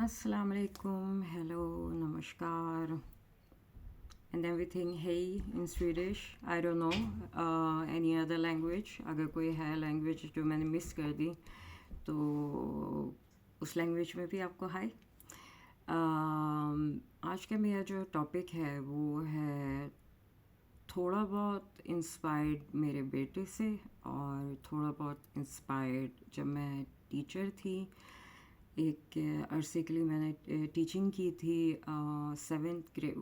Assalamu alaikum, hello, namaskar, and everything. Hey in Swedish. I don't know any other language. अगर कोई है language जो मैंने miss कर दी तो उस language में भी आपको हाय. आज का मेरा जो टॉपिक है वो है थोड़ा बहुत इंस्पायर्ड मेरे बेटे से और थोड़ा बहुत इंस्पायर्ड जब मैं टीचर थी. एक अरसे के लिए मैंने टीचिंग की थी 7th ग्रेड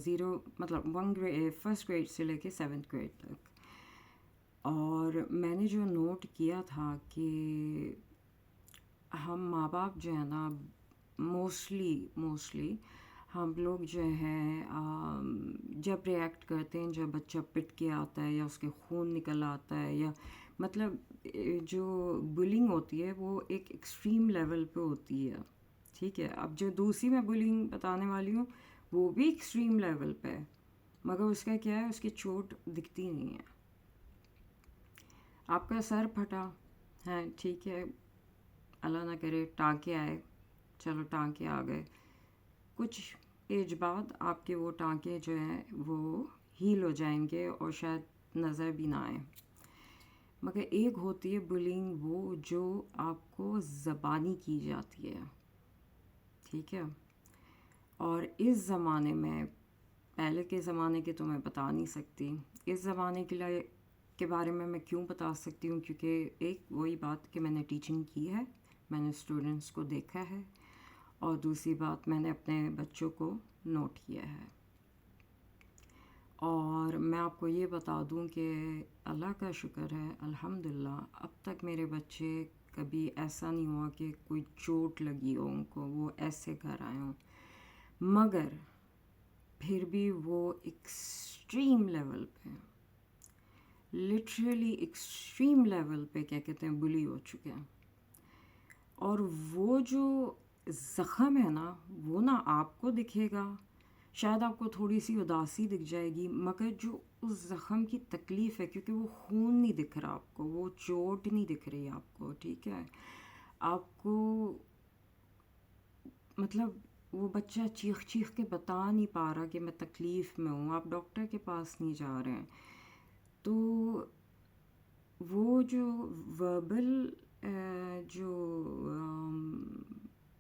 ज़ीरो मतलब 1st ग्रेड से लेके 7th ग्रेड तक. और मैंने जो नोट किया था कि हम माँ बाप जो है ना मोस्टली हम लोग जो हैं जब रिएक्ट करते हैं जब बच्चा पिट के आता है या उसके खून निकल आता है या मतलब जो बुलिंग होती है वो एक एक्सट्रीम लेवल पे होती है. ठीक है, अब जो दूसरी मैं बुलिंग बताने वाली हूँ वो भी एक्सट्रीम लेवल पे है मगर उसका क्या है, उसकी चोट दिखती नहीं है. आपका सर फटा है, ठीक है, अल्लाह ना करे टाँके आए, चलो टाँके आ गए, कुछ एज बाद आपके वो टाँके जो हैं वो हील हो जाएंगे और शायद नज़र भी ना आए. मगर एक होती है बुलिंग वो जो आपको ज़बानी की जाती है. ठीक है, और इस ज़माने में पहले के ज़माने के तो मैं बता नहीं सकती, इस ज़माने के बारे में मैं क्यों बता सकती हूँ क्योंकि एक वही बात कि मैंने टीचिंग की है, मैंने स्टूडेंट्स को देखा है और दूसरी बात मैंने अपने बच्चों को नोट किया है. और मैं आपको ये बता दूं कि अल्लाह का शुक्र है अल्हम्दुलिल्लाह अब तक मेरे बच्चे कभी ऐसा नहीं हुआ कि कोई चोट लगी हो उनको, वो ऐसे घर आए हों. मगर फिर भी वो एक्सट्रीम लेवल पे, लिटरली एक्सट्रीम लेवल पे क्या कहते हैं बुली हो चुके हैं. और वो जो ज़ख़म है ना वो ना आपको दिखेगा, शायद आपको थोड़ी सी उदासी दिख जाएगी मगर जो उस ज़ख़म की तकलीफ़ है क्योंकि वो खून नहीं दिख रहा आपको, वो चोट नहीं दिख रही आपको. ठीक है, आपको मतलब वो बच्चा चीख चीख के बता नहीं पा रहा कि मैं तकलीफ़ में हूँ, आप डॉक्टर के पास नहीं जा रहे हैं. तो वो जो वर्बल जो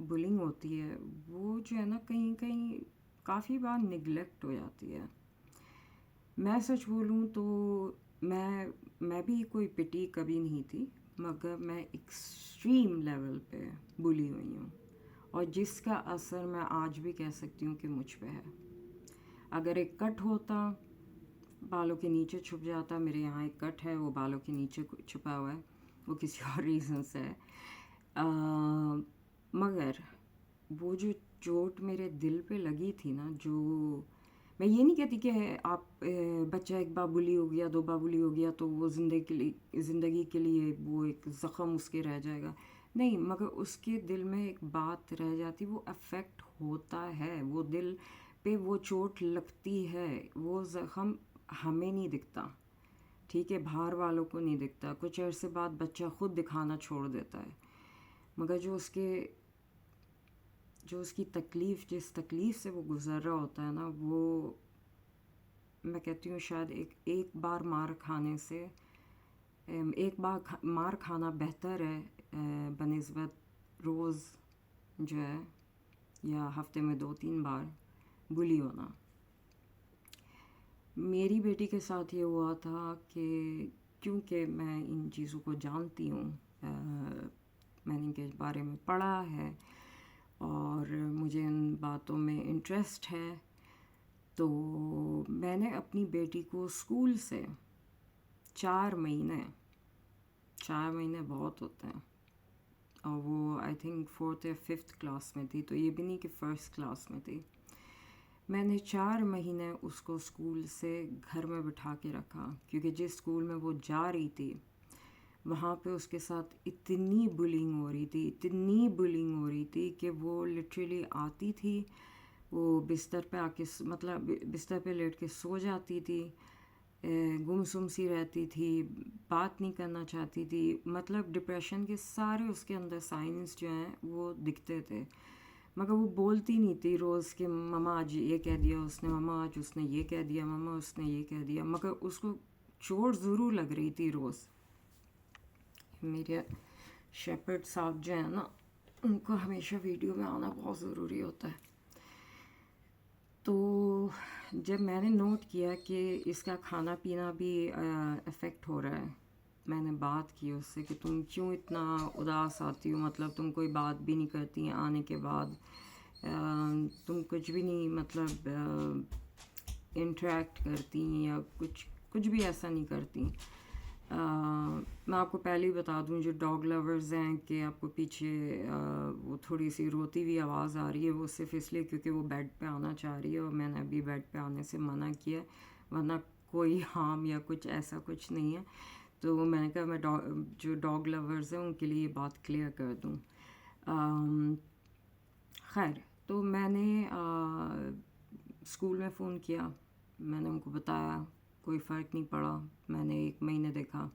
बुलिंग होती है वो जो है ना कहीं कहीं काफ़ी बार निगलेक्ट हो जाती है. मैं सच बोलूँ तो मैं भी कोई पिटी कभी नहीं थी मगर मैं एक्सट्रीम लेवल पे बुली हुई हूँ और जिसका असर मैं आज भी कह सकती हूँ कि मुझ पे है. अगर एक कट होता बालों के नीचे छुप जाता, मेरे यहाँ एक कट है वो बालों के नीचे छुपा हुआ है, वो किसी और रीज़न से है. मगर वो जो चोट मेरे दिल पे लगी थी ना, जो मैं ये नहीं कहती कि आप बच्चा एक बार बुली हो गया, 2 बार बुली हो गया तो वो ज़िंदगी के लिए वो एक ज़ख़म उसके रह जाएगा, नहीं. मगर उसके दिल में एक बात रह जाती, वो अफेक्ट होता है, वो दिल पे वो चोट लगती है, वो ज़ख़म हमें नहीं दिखता. ठीक है, बाहर वालों को नहीं दिखता, कुछ अरसे बाद बच्चा ख़ुद दिखाना छोड़ देता है. मगर जो उसकी तकलीफ़, जिस तकलीफ़ से वो गुज़र रहा होता है ना, वो मैं कहती हूँ शायद एक बार मार खाने से एक बार मार खाना बेहतर है बनिस्बत रोज़ जो है या हफ्ते में 2-3 बार बुली होना. मेरी बेटी के साथ ये हुआ था कि क्योंकि मैं इन चीज़ों को जानती हूँ, मैंने इनके बारे में पढ़ा है और मुझे इन बातों में इंटरेस्ट है, तो मैंने अपनी बेटी को स्कूल से 4 महीने बहुत होते हैं और वो आई थिंक 4th या 5th क्लास में थी, तो ये भी नहीं कि 1st क्लास में थी. मैंने 4 महीने उसको स्कूल से घर में बिठा के रखा क्योंकि जिस स्कूल में वो जा रही थी वहाँ पे उसके साथ इतनी बुलिंग हो रही थी कि वो लिटरली आती थी, वो बिस्तर पे आके मतलब बिस्तर पे लेट के सो जाती थी, गुमसुम सी रहती थी, बात नहीं करना चाहती थी, मतलब डिप्रेशन के सारे उसके अंदर साइंस जो हैं वो दिखते थे. मगर वो बोलती नहीं थी रोज़ कि मम्मा आज ये कह दिया उसने, मम्मा आज उसने ये कह दिया, मम्मा उसने ये कह दिया, मगर उसको चोट ज़रूर लग रही थी रोज़। मेरे शेपर्ड साहब जो है ना, उनको हमेशा वीडियो में आना बहुत ज़रूरी होता है। तो जब मैंने नोट किया कि इसका खाना पीना भी अफेक्ट हो रहा है, मैंने बात की उससे कि तुम क्यों इतना उदास आती हो, मतलब तुम कोई बात भी नहीं करती आने के बाद, तुम कुछ भी नहीं मतलब इंटरेक्ट करती या कुछ कुछ भी ऐसा नहीं करती। मैं आपको पहले ही बता दूं, जो डॉग लवर्स हैं, कि आपको पीछे वो थोड़ी सी रोती हुई आवाज़ आ रही है, वो सिर्फ इसलिए क्योंकि वो बेड पे आना चाह रही है और मैंने अभी बेड पे आने से मना किया, वरना कोई हार्म या कुछ ऐसा कुछ नहीं है। तो मैंने कहा मैं जो डॉग लवर्स हैं उनके लिए ये बात क्लियर कर दूं। खैर, तो मैंने स्कूल में फ़ोन किया, मैंने उनको बताया, कोई फ़र्क नहीं पड़ा। मैंने 1 महीने देखा,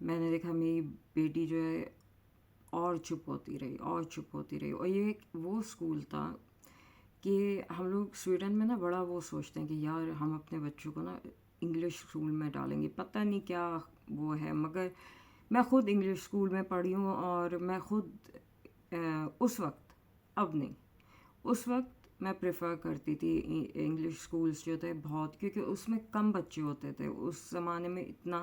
मैंने देखा मेरी बेटी जो है और चुप होती रही और चुप होती रही। और ये वो स्कूल था कि हम लोग स्वीडन में ना बड़ा वो सोचते हैं कि यार हम अपने बच्चों को ना इंग्लिश स्कूल में डालेंगे, पता नहीं क्या वो है। मगर मैं ख़ुद इंग्लिश स्कूल में पढ़ी हूँ और मैं ख़ुद उस वक्त, अब नहीं, उस वक्त मैं प्रेफर करती थी इंग्लिश स्कूल्स जो थे बहुत, क्योंकि उसमें कम बच्चे होते थे। उस ज़माने में इतना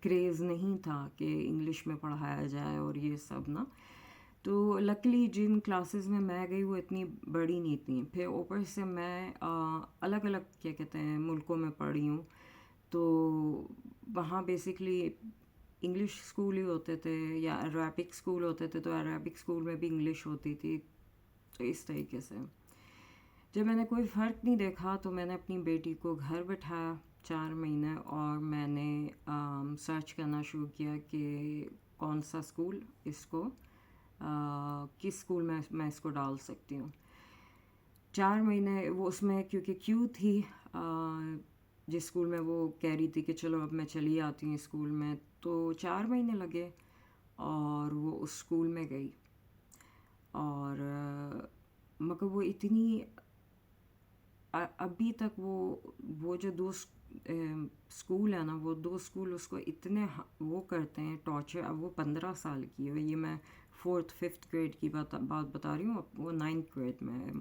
क्रेज़ नहीं था कि इंग्लिश में पढ़ाया जाए और ये सब ना। तो लकीली जिन क्लासेस में मैं गई वो इतनी बड़ी नहीं थी। फिर ऊपर से मैं अलग अलग क्या कहते हैं मुल्कों में पढ़ी हूँ, तो वहाँ बेसिकली इंग्लिश स्कूल ही होते थे या अरेबिक स्कूल होते थे, तो अरेबिक स्कूल में भी इंग्लिश होती थी। तो इस तरीके से जब मैंने कोई फ़र्क नहीं देखा तो मैंने अपनी बेटी को घर बिठाया 4 महीने और मैंने सर्च करना शुरू किया कि कौन सा स्कूल इसको किस स्कूल में मैं इसको डाल सकती हूँ। 4 महीने वो उसमें क्योंकि क्यू थी, जिस स्कूल में वो कह रही थी कि चलो अब मैं चली आती हूँ स्कूल में, तो 4 महीने लगे और वो उस स्कूल में गई। और मगर वो इतनी अभी तक वो जो 2 स्कूल है ना, वो 2 स्कूल उसको इतने वो करते हैं टॉर्चर। अब वो 15 साल की है, ये मैं 4th 5th ग्रेड की बात बता रही हूँ, वो 9th ग्रेड में है।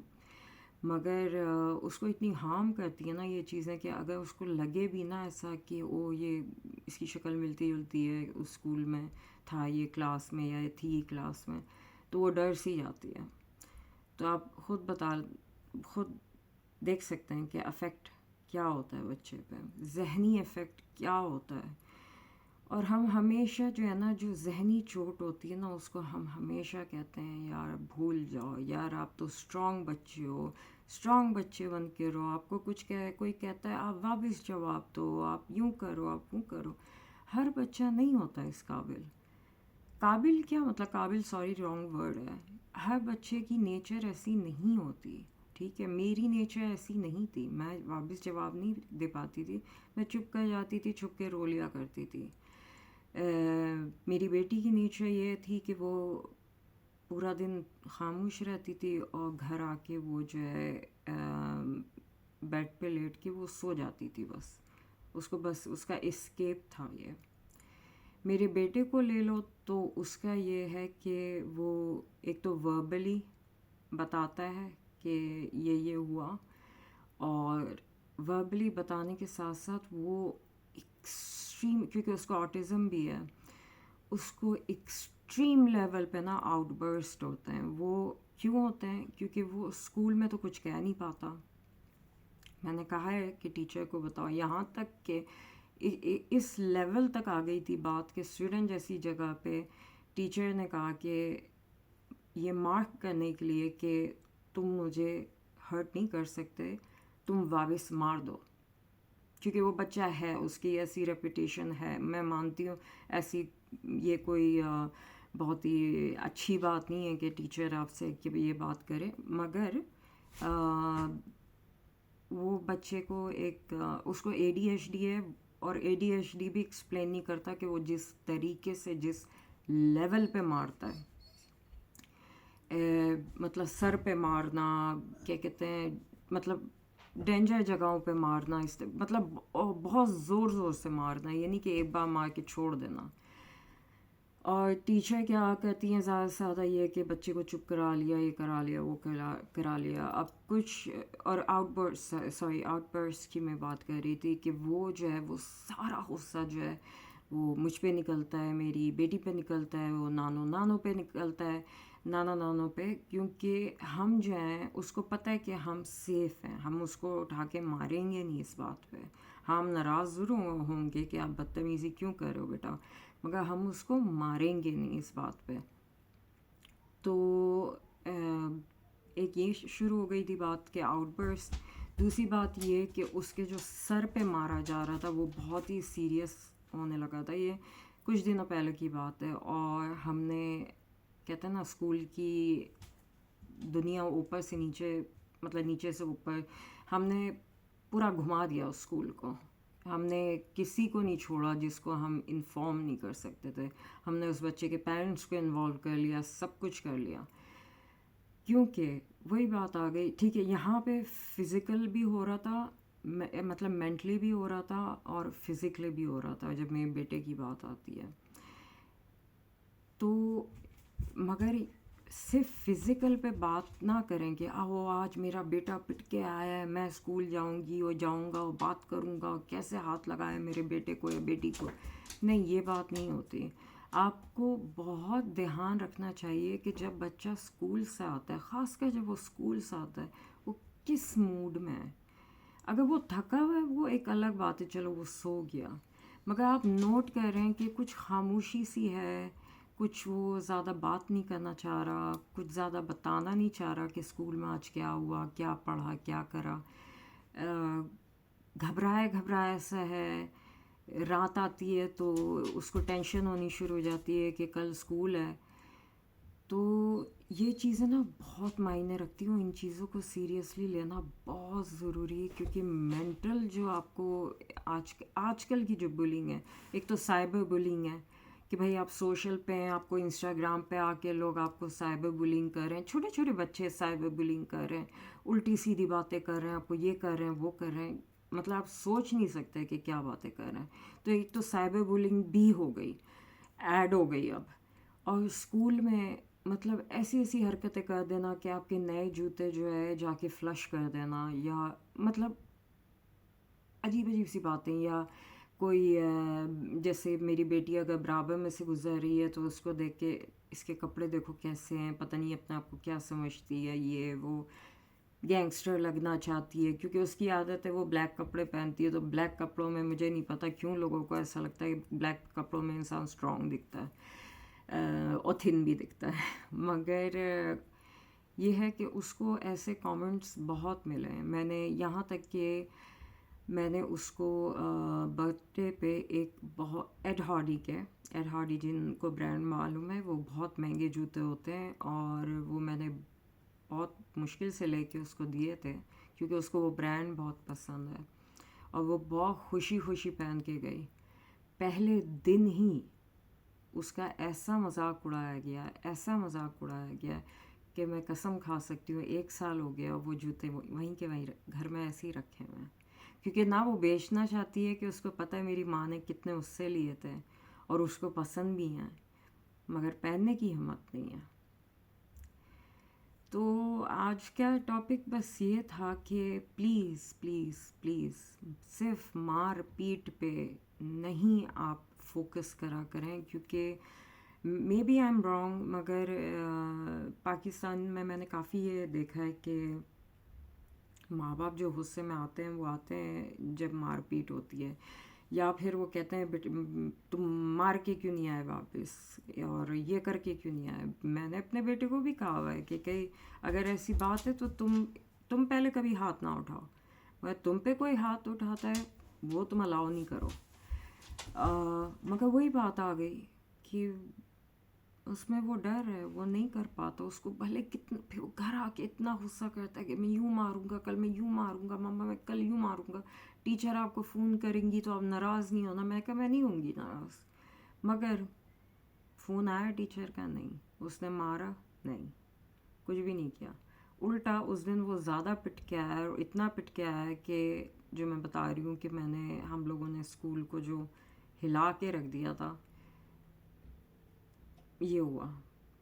मगर उसको इतनी हार्म करती है ना ये चीज़ें कि अगर उसको लगे भी ना ऐसा कि ओ ये इसकी शक्ल मिलती जुलती है, उस स्कूल में था ये क्लास में या ये थी क्लास में, तो वो डर सी जाती है। तो आप खुद देख सकते हैं कि अफेक्ट क्या होता है बच्चे पे, ज़हनी इफ़ेक्ट क्या होता है। और हम हमेशा जो है ना, जो ज़हनी चोट होती है ना, उसको हम हमेशा कहते हैं यार भूल जाओ, यार आप तो स्ट्रॉन्ग बच्चे हो, स्ट्रॉन्ग बच्चे बन के रहो। आपको कुछ कोई कहता है आप वापस जवाब दो, आप यूँ करो, आप वो करो। हर बच्चा नहीं होता इस काबिल क्या मतलब, काबिल सॉरी रॉन्ग वर्ड है। हर बच्चे की नेचर ऐसी नहीं होती, ठीक है। मेरी नेचर ऐसी नहीं थी, मैं वापस जवाब नहीं दे पाती थी, मैं चुप कर जाती थी, छुप के रो लिया करती थी। मेरी बेटी की नेचर ये थी कि वो पूरा दिन खामोश रहती थी और घर आके वो जो है बेड पे लेट के वो सो जाती थी। बस उसका एस्केप था ये। मेरे बेटे को ले लो तो उसका ये है कि वो एक तो वर्बली बताता है कि ये हुआ, और वर्बली बताने के साथ साथ वो एक्सट्रीम, क्योंकि उसको ऑटिज़म भी है, उसको एक्सट्रीम लेवल पे ना आउटबर्स्ट होते हैं। वो क्यों होते हैं? क्योंकि वो स्कूल में तो कुछ कह नहीं पाता। मैंने कहा है कि टीचर को बताओ, यहाँ तक कि इस लेवल तक आ गई थी बात कि स्वीडन जैसी जगह पे टीचर ने कहा कि ये मार्क करने के लिए कि तुम मुझे हर्ट नहीं कर सकते, तुम वापस मार दो, क्योंकि वो बच्चा है, उसकी ऐसी रेपुटेशन है। मैं मानती हूँ ऐसी ये कोई बहुत ही अच्छी बात नहीं है कि टीचर आपसे कि ये बात करे, मगर वो बच्चे को उसको ADHD है, और ADHD भी एक्सप्लेन नहीं करता कि वो जिस तरीके से जिस लेवल पे मारता है। मतलब सर पे मारना, क्या कहते हैं, मतलब डेंजर जगहों पे मारना, इस मतलब बहुत ज़ोर ज़ोर से मारना, ये नहीं कि एक बार मार के छोड़ देना। और टीचर क्या करती हैं ज़्यादा से ज़्यादा ये कि बच्चे को चुप करा लिया, ये करा लिया, वो करा लिया। अब कुछ और आउटबर्स्ट की मैं बात कर रही थी कि वो जो है वो सारा गुस्सा जो है वो मुझ पे निकलता है, मेरी बेटी पे निकलता है, वो नानों पे निकलता है, नानों पे, क्योंकि हम जो हैं उसको पता है कि हम सेफ़ हैं, हम उसको उठा के मारेंगे नहीं इस बात पे। हम नाराज़ ज़रूर होंगे कि आप बदतमीज़ी क्यों कर रहे हो बेटा, मगर हम उसको मारेंगे नहीं इस बात पे। तो एक ये शुरू हो गई थी बात के आउटबर्स्ट। दूसरी बात ये कि उसके जो सर पे मारा जा रहा था वो बहुत ही सीरियस होने लगा था। ये कुछ दिनों पहले की बात है, और हमने, कहते हैं ना, स्कूल की दुनिया ऊपर से नीचे, मतलब नीचे से ऊपर, हमने पूरा घुमा दिया उस स्कूल को। हमने किसी को नहीं छोड़ा जिसको हम इन्फॉर्म नहीं कर सकते थे। हमने उस बच्चे के पेरेंट्स को इन्वॉल्व कर लिया, सब कुछ कर लिया, क्योंकि वही बात आ गई। ठीक है, यहाँ पे फिज़िकल भी हो रहा था, मतलब मेंटली भी हो रहा था और फिज़िकली भी हो रहा था जब मेरे बेटे की बात आती है तो। मगर सिर्फ फिज़िकल पे बात ना करें कि वो आज मेरा बेटा पिट के आया है, मैं स्कूल जाऊंगी और जाऊंगा और बात करूंगा कैसे हाथ लगाए मेरे बेटे को या बेटी को। नहीं, ये बात नहीं होती। आपको बहुत ध्यान रखना चाहिए कि जब बच्चा स्कूल से आता है, ख़ासकर जब वो स्कूल से आता है, वो किस मूड में है। अगर वो थका हुआ है वो एक अलग बात है, चलो वो सो गया, मगर आप नोट कर रहे हैं कि कुछ खामोशी सी है, कुछ वो ज़्यादा बात नहीं करना चाह रहा, कुछ ज़्यादा बताना नहीं चाह रहा कि स्कूल में आज क्या हुआ, क्या पढ़ा, क्या करा, घबराया घबराया सा है। रात आती है तो उसको टेंशन होनी शुरू हो जाती है कि कल स्कूल है। तो ये चीज़ें ना बहुत मायने रखती हूँ, इन चीज़ों को सीरियसली लेना बहुत ज़रूरी है, क्योंकि मेंटल जो आपको आजकल की जो बुलिंग है, एक तो साइबर बुलिंग है कि भाई आप सोशल पे हैं, आपको इंस्टाग्राम पे आके लोग आपको साइबर बुलिंग कर रहे हैं, छोटे छोटे बच्चे साइबर बुलिंग कर रहे हैं, उल्टी सीधी बातें कर रहे हैं, आपको ये कर रहे हैं, वो कर रहे हैं, मतलब आप सोच नहीं सकते कि क्या बातें कर रहे हैं। तो एक तो साइबर बुलिंग भी हो गई, ऐड हो गई अब। और स्कूल में मतलब ऐसी ऐसी हरकतें कर देना कि आपके नए जूते जो है जाके फ्लश कर देना, या मतलब अजीब अजीब सी बातें, या कोई जैसे मेरी बेटी अगर बराबर में से गुजर रही है तो उसको देख के, इसके कपड़े देखो कैसे हैं, पता नहीं अपने आप को क्या समझती है, ये वो गैंगस्टर लगना चाहती है, क्योंकि उसकी आदत है वो ब्लैक कपड़े पहनती है। तो ब्लैक कपड़ों में मुझे नहीं पता क्यों लोगों को ऐसा लगता है कि ब्लैक कपड़ों में इंसान स्ट्रांग दिखता है, और थिन भी दिखता है। मगर ये है कि उसको ऐसे कमेंट्स बहुत मिले हैं। मैंने यहाँ तक कि मैंने उसको बर्थडे पे एक बहुत एड हार्डी जिनको ब्रांड मालूम है, वो बहुत महंगे जूते होते हैं, और वो मैंने बहुत मुश्किल से लेके उसको दिए थे, क्योंकि उसको वो ब्रांड बहुत पसंद है, और वो बहुत खुशी खुशी पहन के गई। पहले दिन ही उसका ऐसा मजाक उड़ाया गया, ऐसा मजाक उड़ाया गया कि मैं कसम खा सकती हूँ 1 साल हो गया वो जूते वहीं के वहीं घर में ऐसे ही रखे हुए हैं, क्योंकि ना वो बेचना चाहती है, कि उसको पता है मेरी माँ ने कितने उससे लिए थे और उसको पसंद भी हैं, मगर पहनने की हिम्मत नहीं है। तो आज का टॉपिक बस ये था कि प्लीज़ प्लीज़ प्लीज़ सिर्फ मार पीट पे नहीं आप फोकस करा करें, क्योंकि maybe I am wrong, मगर पाकिस्तान में मैंने काफ़ी ये देखा है कि माँ बाप जो गुस्से में आते हैं वो आते हैं जब मार पीट होती है, या फिर वो कहते हैं बेटे तुम मार के क्यों नहीं आए वापस, और ये करके क्यों नहीं आए। मैंने अपने बेटे को भी कहा हुआ है कि कहीं अगर ऐसी बात है तो तुम पहले कभी हाथ ना उठाओ, मगर तुम पे कोई हाथ उठाता है वो तुम अलाउ नहीं करो। मगर वही बात आ गई कि उसमें वो डर है, वो नहीं कर पाता, उसको भले कितना, फिर वो घर आके इतना गुस्सा करता है कि मैं यूँ मारूंगा, कल मैं यूँ मारूंगा, मम्मा मैं कल यूँ मारूंगा, टीचर आपको फ़ोन करेंगी तो आप नाराज़ नहीं होना। मैं कहा मैं नहीं होंगी नाराज़, मगर फ़ोन आया टीचर का, नहीं, उसने मारा नहीं, کچھ بھی نہیں کیا. الٹا اس دن وہ زیادہ پٹ کے آیا اور اتنا پٹ کے آیا کہ جو میں بتا رہی ہوں کہ ہم لوگوں نے اسکول کو جو ہلا کے رکھ دیا تھا یہ ہوا.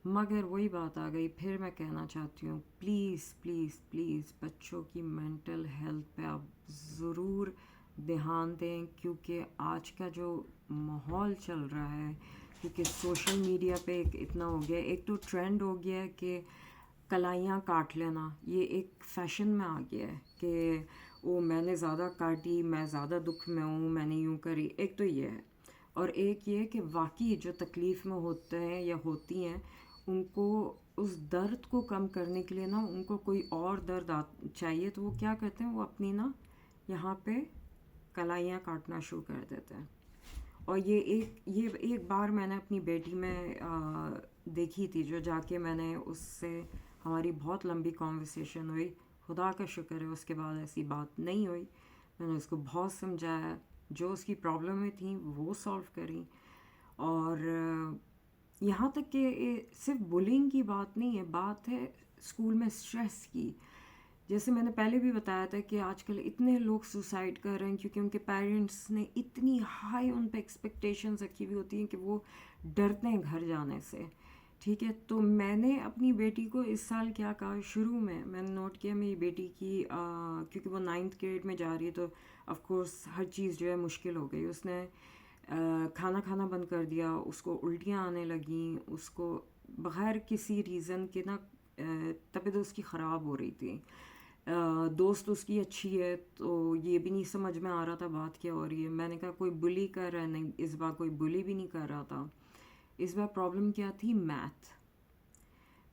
مگر وہی بات آ گئی. پھر میں کہنا چاہتی ہوں پلیز پلیز پلیز بچوں کی مینٹل ہیلتھ پہ آپ ضرور دھیان دیں, کیونکہ آج کا جو ماحول چل رہا ہے, کیونکہ سوشل میڈیا پہ اتنا ہو گیا, ایک تو ٹرینڈ ہو گیا ہے کہ کلائیاں کاٹ لینا, یہ ایک فیشن میں آ گیا ہے کہ وہ میں نے زیادہ کاٹی, میں زیادہ دکھ میں ہوں, میں نے یوں کری. ایک تو یہ ہے, اور ایک یہ کہ واقعی جو تکلیف میں ہوتے ہیں یا ہوتی ہیں ان کو اس درد کو کم کرنے کے لیے نا ان کو کوئی اور درد چاہیے, تو وہ کیا کرتے ہیں, وہ اپنی نا یہاں پہ کلائیاں کاٹنا شروع کر دیتے ہیں. اور یہ ایک بار میں نے اپنی بیٹی میں دیکھی تھی, جو جا کے میں نے اس سے ہماری بہت لمبی کنورسیشن ہوئی. خدا کا شکر ہے اس کے بعد ایسی بات نہیں ہوئی. میں نے اس کو بہت سمجھایا, جو اس کی پرابلمیں تھیں وہ سالو کریں. اور یہاں تک کہ صرف بلنگ کی بات نہیں ہے, بات ہے اسکول میں اسٹریس کی. جیسے میں نے پہلے بھی بتایا تھا کہ آج کل اتنے لوگ سوسائڈ کر رہے ہیں کیونکہ ان کے پیرنٹس نے اتنی ہائی ان پہ ایکسپیکٹیشنز رکھی ہوئی ہوتی ہیں کہ وہ ڈرتے ہیں گھر جانے سے. ٹھیک ہے, تو میں نے اپنی بیٹی کو اس سال کیا کہا, شروع میں نے نوٹ کیا میری بیٹی کی کیونکہ وہ 9th گریڈ میں جا رہی ہے تو آف کورس ہر چیز جو ہے مشکل ہو گئی. اس نے کھانا کھانا بند کر دیا, اس کو الٹیاں آنے لگیں, اس کو بغیر کسی ریزن کے نا طبیعت اس کی خراب ہو رہی تھی. دوست اس کی اچھی ہے تو یہ بھی نہیں سمجھ میں آ رہا تھا بات کیا ہو رہی ہے. میں نے کہا کوئی بلی کر رہا ہے, نہیں اس بار کوئی بلی بھی نہیں کر رہا تھا. اس بار پرابلم کیا تھی,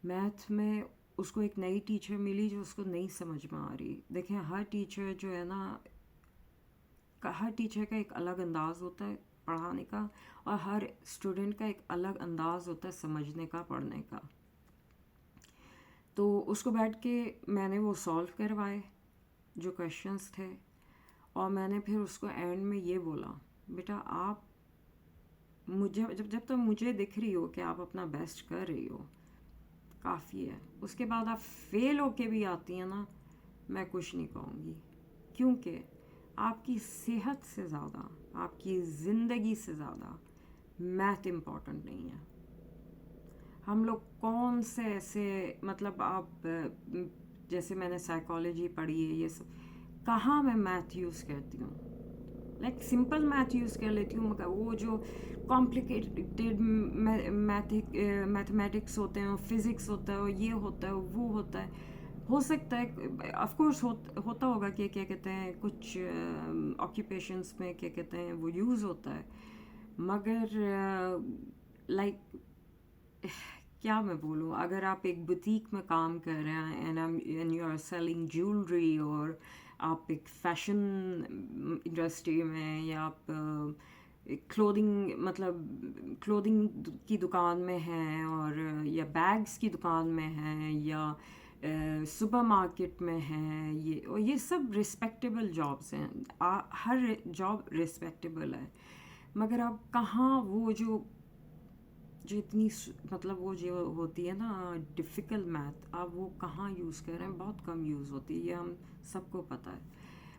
میتھ میں اس کو ایک نئی ٹیچر ملی جو اس کو نہیں سمجھ میں آ رہی. دیکھیں ہر ٹیچر جو ہے نا, ہر ٹیچر کا ایک الگ انداز ہوتا ہے پڑھانے کا, اور ہر اسٹوڈنٹ کا ایک الگ انداز ہوتا ہے سمجھنے کا, پڑھنے کا. تو اس کو بیٹھ کے میں نے وہ سالو کروائے جو کویشچنس تھے, اور میں نے پھر اس کو اینڈ میں یہ بولا, بیٹا آپ مجھے جب تک مجھے دکھ رہی ہو کہ آپ اپنا بیسٹ کر رہی ہو کافی ہے. اس کے بعد آپ فیل ہو کے بھی آتی ہیں نا, میں کچھ نہیں کہوں گی, کیونکہ آپ کی صحت سے زیادہ, آپ کی زندگی سے زیادہ میتھ امپورٹنٹ نہیں ہے. ہم لوگ کون سے ایسے, مطلب آپ جیسے میں نے سائیکالوجی پڑھی ہے, یہ سب کہاں میں میتھ یوز کرتی ہوں, لائک سمپل میتھ یوز کر لیتی ہوں, مگر وہ جو کمپلیکیٹڈ میتھمیٹکس ہوتے ہیں, فزکس ہوتا ہے, اور یہ ہوتا ہے, وہ ہوتا ہے, ہو سکتا ہے آف کورس ہوتا ہوگا کہ کیا کہتے ہیں کچھ آکیوپیشنس میں کیا کہتے ہیں وہ یوز ہوتا ہے. مگر لائک کیا میں بولوں, اگر آپ ایک بوتیک میں کام کر رہے ہیں and you are selling jewellery, اور آپ ایک فیشن انڈسٹری میں, یا آپ کلودنگ کی دکان میں ہیں, اور یا بیگس کی دکان میں ہیں, یا سپر مارکیٹ میں ہیں, یہ سب رسپیکٹیبل جابس ہیں. ہر جاب رسپیکٹیبل ہے, مگر آپ کہاں وہ جو اتنی مطلب وہ جو ہوتی ہے نا ڈیفیکلٹ میتھ, آپ وہ کہاں یوز کر رہے ہیں, بہت کم یوز ہوتی ہے, یہ ہم سب کو پتہ ہے.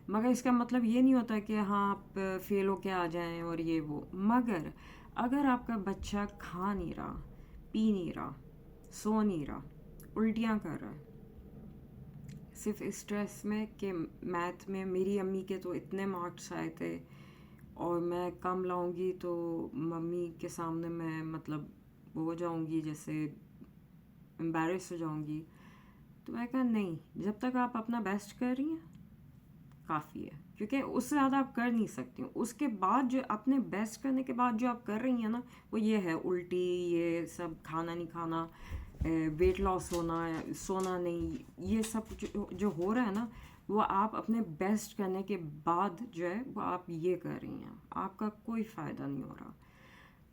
مگر اس کا مطلب یہ نہیں ہوتا کہ ہاں آپ فیل ہو کے آ جائیں اور یہ وہ. مگر اگر آپ کا بچہ کھا نہیں رہا, پی نہیں رہا, سو نہیں رہا, الٹیاں کر رہا ہے صرف اسٹریس میں کہ میتھ میں میری امی کے تو اتنے مارکس آئے تھے اور میں کم لاؤں گی تو ممی کے سامنے میں مطلب وہ ہو جاؤں گی, جیسے امبیرس ہو جاؤں گی, تو میں کہا نہیں, جب تک آپ اپنا بیسٹ کر رہی ہیں کافی ہے, کیونکہ اس سے زیادہ آپ کر نہیں سکتی. اس کے بعد جو اپنے بیسٹ کرنے کے بعد جو آپ کر رہی ہیں نا, وہ یہ ہے الٹی, یہ سب کھانا نہیں کھانا, ویٹ لاس ہونا, سونا نہیں, یہ سب جو ہو رہا ہے نا, وہ آپ اپنے بیسٹ کرنے کے بعد جو ہے وہ آپ یہ کر رہی ہیں, آپ کا کوئی فائدہ نہیں ہو رہا.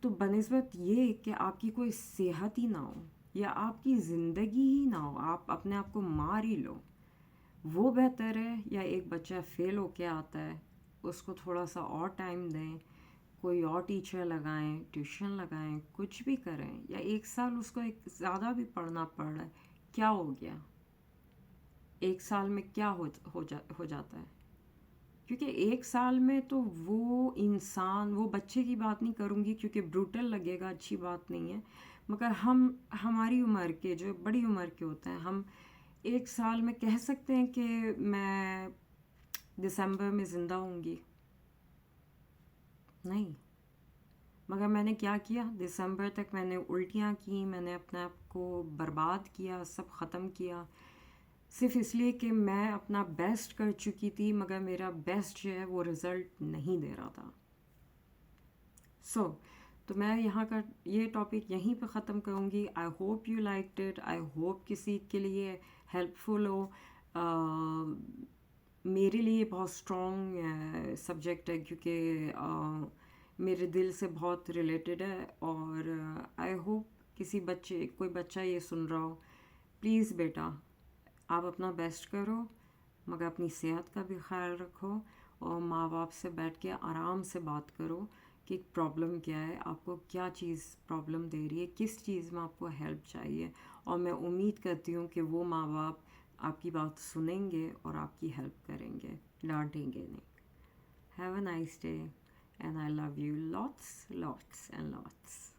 تو بنسبت یہ کہ آپ کی کوئی صحت ہی نہ ہو یا آپ کی زندگی ہی نہ ہو, آپ اپنے آپ کو مار ہی لو, وہ بہتر ہے. یا ایک بچہ فیل ہو کے آتا ہے, اس کو تھوڑا سا اور ٹائم دیں, کوئی اور ٹیچر لگائیں, ٹیوشن لگائیں, کچھ بھی کریں, یا ایک سال اس کو ایک زیادہ بھی پڑھنا پڑ رہا ہے, کیا ہو گیا, 1 سال میں کیا ہو جاتا ہے. کیونکہ 1 سال میں تو وہ انسان, وہ بچے کی بات نہیں کروں گی کیونکہ بروٹل لگے گا, اچھی بات نہیں ہے, مگر ہماری عمر کے, جو بڑی عمر کے ہوتے ہیں, ہم 1 سال میں کہہ سکتے ہیں کہ میں دسمبر میں زندہ ہوں گی؟ نہیں. مگر میں نے کیا کیا, دسمبر تک میں نے الٹیاں کی, میں نے اپنے آپ کو برباد کیا, سب ختم کیا, صرف اس لیے کہ میں اپنا بیسٹ کر چکی تھی, مگر میرا بیسٹ جو ہے وہ رزلٹ نہیں دے رہا تھا. تو میں یہاں کا یہ ٹاپک یہیں پہ ختم کروں گی. I hope you liked it, I hope کسی کے لیے ہیلپ فل ہو. میرے لیے بہت اسٹرانگ سبجیکٹ ہے کیونکہ میرے دل سے بہت ریلیٹڈ ہے, اور آئی ہوپ کوئی بچہ یہ سن رہا ہو. پلیز بیٹا, آپ اپنا بیسٹ کرو, مگر اپنی صحت کا بھی خیال رکھو, اور ماں باپ سے بیٹھ کے آرام سے بات کرو کہ پرابلم کیا ہے, آپ کو کیا چیز پرابلم دے رہی ہے, کس چیز میں آپ کو ہیلپ چاہیے. اور میں امید کرتی ہوں کہ وہ ماں باپ آپ کی بات سنیں گے اور آپ کی ہیلپ کریں گے, ڈانٹیں گے نہیں. Have a nice day, and I love you lots and lots.